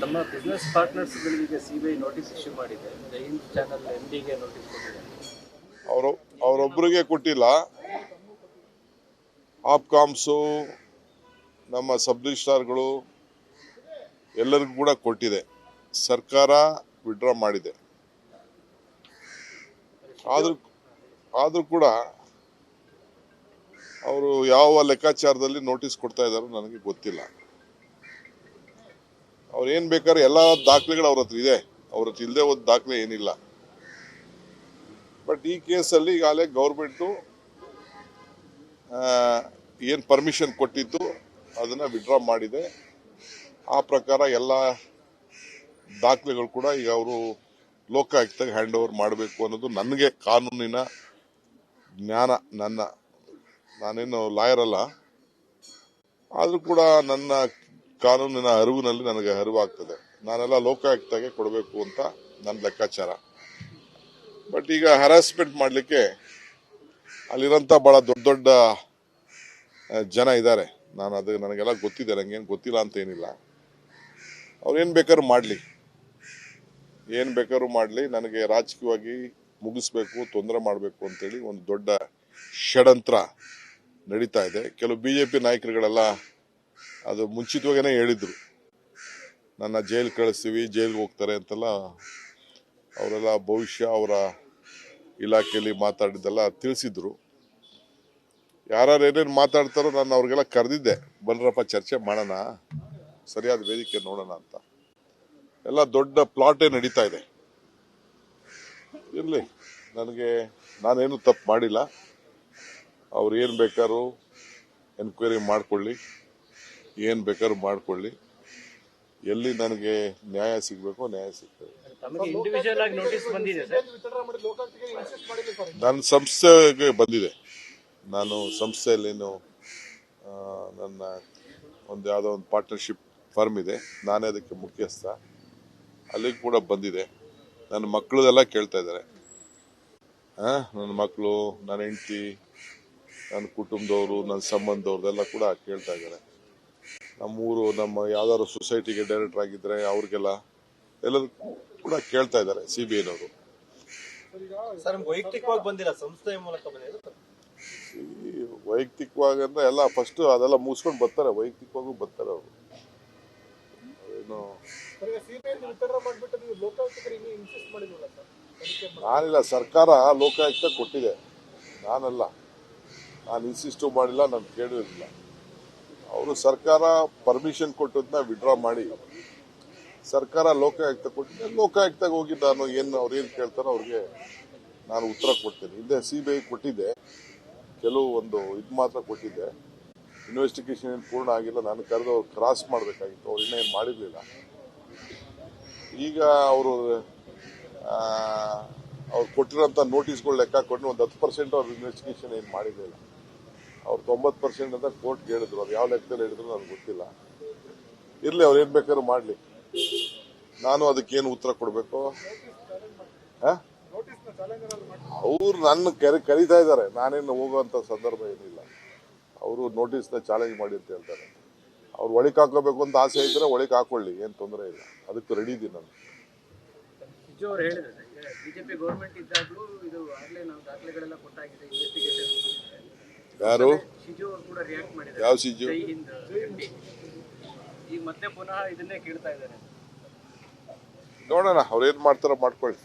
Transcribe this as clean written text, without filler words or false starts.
ತಮ್ಮ business ಪಾರ್ಟ್ನರ್ಸ್ಗಳಿಗೆ CBI notice issue ಮಾಡಿದೆ. ಜೈ Hind channel ಎಂಡಿಗೆ notice ಕೊಟ್ಟಿದೆ. ಅವರೊಬ್ಬರಿಗೆ ಕೊಟ್ಟಿಲ್ಲ, ಆಪ್ಕಾಮ್ಸು ನಮ್ಮ ಸಬ್ ರಿಜಿಸ್ಟ್ರಾರ್ಗಳು ಎಲ್ಲರಿಗೂ ಕೂಡ ಕೊಟ್ಟಿದೆ. ಸರ್ಕಾರ ವಿಡ್ರಾ ಮಾಡಿದೆ. ಆದರೂ ಕೂಡ ಅವರು ಯಾವ ಲೆಕ್ಕಾಚಾರದಲ್ಲಿ ನೋಟಿಸ್ ಕೊಡ್ತಾ ಇದ್ದಾರೋ ನನಗೆ ಗೊತ್ತಿಲ್ಲ. ಅವ್ರು ಏನು ಬೇಕಾದ್ರೆ ಎಲ್ಲ ದಾಖಲೆಗಳು ಅವ್ರ ಹತ್ರ ಇದೆ, ಅವ್ರ ಹತ್ರ ಇಲ್ಲದೆ ಒಂದು ದಾಖಲೆ ಏನಿಲ್ಲ. ಬಟ್ ಈ ಕೇಸಲ್ಲಿ ಈಗಾಗಲೇ ಗೌರ್ಮೆಂಟು ಏನು ಪರ್ಮಿಷನ್ ಕೊಟ್ಟಿತ್ತು ಅದನ್ನು ವಿಡ್ರಾ ಮಾಡಿದೆ. ಆ ಪ್ರಕಾರ ಎಲ್ಲ ದಾಖಲೆಗಳು ಕೂಡ ಈಗ ಅವರು ಲೋಕಾಯುಕ್ತಗೆ ಹ್ಯಾಂಡ್ ಓವರ್ ಮಾಡಬೇಕು ಅನ್ನೋದು ನನಗೆ ಕಾನೂನಿನ ಜ್ಞಾನ. ನಾನೇನು ಲಾಯರ್ ಅಲ್ಲ, ಆದರೂ ಕೂಡ ನನ್ನ ಕಾನೂನಿನ ಅರಿವಿನಲ್ಲಿ ನನಗೆ ಅರಿವಾಗ್ತದೆ. ನಾನೆಲ್ಲ ಲೋಕಾಯುಕ್ತಗೆ ಕೊಡಬೇಕು ಅಂತ ನನ್ನ ಲೆಕ್ಕಾಚಾರ. ಬಟ್ ಈಗ ಹರಾಸ್ಮೆಂಟ್ ಮಾಡಲಿಕ್ಕೆ ಅಲ್ಲಿರೋಂಥ ಭಾಳ ದೊಡ್ಡ ದೊಡ್ಡ ಜನ ಇದ್ದಾರೆ. ನನಗೆಲ್ಲ ಗೊತ್ತಿದೆ, ನನಗೇನು ಗೊತ್ತಿಲ್ಲ ಅಂತ ಏನಿಲ್ಲ. ಅವ್ರೇನು ಬೇಕಾದ್ರೂ ಮಾಡಲಿ, ನನಗೆ ರಾಜಕೀಯವಾಗಿ ಮುಗಿಸ್ಬೇಕು, ತೊಂದರೆ ಮಾಡಬೇಕು ಅಂತೇಳಿ ಒಂದು ದೊಡ್ಡ ಷಡ್ಯಂತ್ರ ನಡೀತಾ ಇದೆ. ಕೆಲವು ಬಿಜೆಪಿ ನಾಯಕರುಗಳೆಲ್ಲ ಅದು ಮುಂಚಿತವಾಗೇ ಹೇಳಿದ್ರು, ನನ್ನ ಜೈಲು ಕಳಿಸ್ತೀವಿ, ಜೈಲಿಗೆ ಹೋಗ್ತಾರೆ ಅಂತೆಲ್ಲ. ಅವರೆಲ್ಲ ಭವಿಷ್ಯ ಅವರ ಇಲಾಖೆಯಲ್ಲಿ ಮಾತಾಡಿದ್ದೆಲ್ಲ ತಿಳಿಸಿದ್ರು. ಯಾರು ಏನೇನು ಮಾತಾಡ್ತಾರೋ ನಾನು ಅವ್ರಿಗೆಲ್ಲ ಕರೆದಿದ್ದೆ, ಬನ್ರಪ್ಪ ಚರ್ಚೆ ಮಾಡೋಣ, ಸರಿಯಾದ ವೇದಿಕೆ ನೋಡೋಣ ಅಂತ. ಎಲ್ಲ ದೊಡ್ಡ ಪ್ಲಾಟೇ ನಡೀತಾ ಇದೆ. ಇರಲಿ, ನಾನೇನು ತಪ್ಪು ಮಾಡಿಲ್ಲ. ಅವ್ರು ಏನು ಬೇಕಾದ್ರೂ ಎನ್ಕ್ವೈರಿ ಮಾಡ್ಕೊಳ್ಳಿ, ಏನು ಬೇಕಾದ್ರೂ ಮಾಡ್ಕೊಳ್ಳಿ. ಎಲ್ಲಿ ನನಗೆ ನ್ಯಾಯ ಸಿಗಬೇಕು ನ್ಯಾಯ ಸಿಗ್ತದೆ. ನನ್ನ ಸಂಸ್ಥೆಗೆ ಬಂದಿದೆ. ನಾನು ಸಂಸ್ಥೆಯಲ್ಲೇನು ನನ್ನ ಯಾವುದೋ ಒಂದು ಪಾರ್ಟ್ನರ್ಶಿಪ್ ಫರ್ಮ್ ಇದೆ, ನಾನೇ ಅದಕ್ಕೆ ಮುಖ್ಯಸ್ಥ. ಅಲ್ಲಿಗೆ ಕೂಡ ಬಂದಿದೆ. ನನ್ನ ಮಕ್ಕಳದೆಲ್ಲ ಕೇಳ್ತಾ ಇದ್ದಾರೆ. ನನ್ನ ಮಕ್ಕಳು, ನನ್ನ ಹೆಂಡತಿ, ನನ್ನ ಕುಟುಂಬದವರು, ನನ್ನ ಸಂಬಂಧದವ್ರದೆಲ್ಲ ಕೂಡ ಕೇಳ್ತಾ ಇದ್ದಾರೆ. ನಮ್ಮೂರು, ನಮ್ಮ ಯಾವ್ದಾದ್ರು ಸೊಸೈಟಿಗೆ ಡೈರೆಕ್ಟರ್ ಆಗಿದ್ರೆ ಅವ್ರಿಗೆಲ್ಲ ಎಲ್ಲರೂ ಕೂಡ ಕೇಳ್ತಾ ಇದ್ದಾರೆ ಸಿಬಿಐನವರು. ವೈಯಕ್ತಿಕವಾಗಿ ಬಂದಿಲ್ಲ, ಸಂಸ್ಥೆಯ ಮೂಲಕ ಬಂದಿದೆ. ವೈಯಕ್ತಿಕವಾಗಿ ಅಂದ್ರೆ ಎಲ್ಲ ಫಸ್ಟ್ ಅದೆಲ್ಲ ಮುಗಿಸ್ಕೊಂಡು ಬರ್ತಾರೆ, ವೈಯಕ್ತಿಕವಾಗೂ ಬರ್ತಾರೆ ಅವರು. ಏನು ನಾನಿಲ್ಲ, ಸರ್ಕಾರ ಲೋಕಾಯುಕ್ತ ಕೊಟ್ಟಿದೆ, ನಾನಲ್ಲ. ನಾನು ಇನ್ಸಿಸ್ಟು ಮಾಡಿಲ್ಲ, ನಾನು ಕೇಳಿರಲಿಲ್ಲ. ಅವರು ಸರ್ಕಾರ ಪರ್ಮಿಷನ್ ಕೊಟ್ಟದನ್ನ ವಿಡ್ರಾ ಮಾಡಿ ಸರ್ಕಾರ ಲೋಕಾಯುಕ್ತ ಕೊಟ್ಟಿದ್ದೆ. ಲೋಕಾಯುಕ್ತಗೆ ಹೋಗಿ ನಾನು ಅವ್ರೇನು ಕೇಳ್ತಾರೋ ಅವ್ರಿಗೆ ನಾನು ಉತ್ತರ ಕೊಡ್ತೇನೆ. ಹಿಂದೆ ಸಿಬಿಐ ಕೊಟ್ಟಿದ್ದೆ, ಕೆಲವು ಇದು ಮಾತ್ರ ಕೊಟ್ಟಿದ್ದೆ. ಇನ್ವೆಸ್ಟಿಗೇಷನ್ ಏನು ಪೂರ್ಣ ಆಗಿಲ್ಲ. ನಾನು ಕರೆದು ಅವ್ರು ಕ್ರಾಸ್ ಮಾಡಬೇಕಾಗಿತ್ತು, ಅವ್ರು ಇನ್ನೇನು ಮಾಡಿರಲಿಲ್ಲ. ಈಗ ಅವರು ಕೊಟ್ಟಿರೋಂಥ ನೋಟಿಸ್ಗಳು ಲೆಕ್ಕ ಕೊಟ್ಟು ಒಂದು 10% ಅವ್ರ ಇನ್ವೆಸ್ಟಿಗೇಷನ್ ಏನು ಮಾಡಿರಲಿಲ್ಲ. ಅವ್ರು 90% ಅಂತ ಕೋರ್ಟ್ಗೆ ಹೇಳಿದ್ರು. ಅದು ಯಾವ ಲೆಕ್ಕದಲ್ಲಿ ಹೇಳಿದ್ರು ನನಗೆ ಗೊತ್ತಿಲ್ಲ. ಇರಲಿ, ಅವ್ರು ಏನು ಬೇಕಾದ್ರೂ ಮಾಡಲಿ, ನಾನು ಅದಕ್ಕೇನು ಉತ್ತರ ಕೊಡಬೇಕು? ಅವ್ರು ನನ್ನ ಕರೀತಾ ಇದ್ದಾರೆ, ನಾನೇನು ಹೋಗುವಂತ ಸಂದರ್ಭ ಏನಿಲ್ಲ. ಅವರು ನೋಟಿಸ್ನ ಚಾಲೆಂಜ್ ಮಾಡಿ ಅಂತ ಹೇಳ್ತಾರೆ. ಅವ್ರು ಒಳಗೆ ಹಾಕೋಬೇಕು ಅಂತ ಆಸೆ ಇದ್ರೆ ಒಳಗೆ ಹಾಕೊಳ್ಳಿ, ಏನು ತೊಂದರೆ ಇಲ್ಲ. ಅದಕ್ಕೆ ರೆಡಿ ಇದ್ದೀನಿ ನಾನು. ಬಿಜೆಪಿ ಗೌರ್ಮೆಂಟ್ ಇದ್ದಾಗಲೂ ಇದು ಆಗಲೇ ನಾವು ದಾಖಲೆಗಳೆಲ್ಲ ಕೊಟ್ಟಾಗಿದೆ, ಇನ್ವೆಸ್ಟಿಗೇಷನ್. ಯಾರು? ಸಿಜು ಅವರು ಕೂಡ ರಿಯಾಕ್ಟ್ ಮಾಡಿದ್ದಾರೆ. ಯಾವ ಸಿಜು? ಜೈ ಹಿಂದ್ ಎಂಡಿ. ಈಗ ಮತ್ತೆ ಪುನಃ ಇದನ್ನೇ ಕೇಳ್ತಾ ಇದ್ದಾರೆ. ನೋಡೋಣ, ಅವ್ರು ಏನು ಮಾಡ್ತಾರೋ ಮಾಡ್ಕೊಳ್ಳಿ.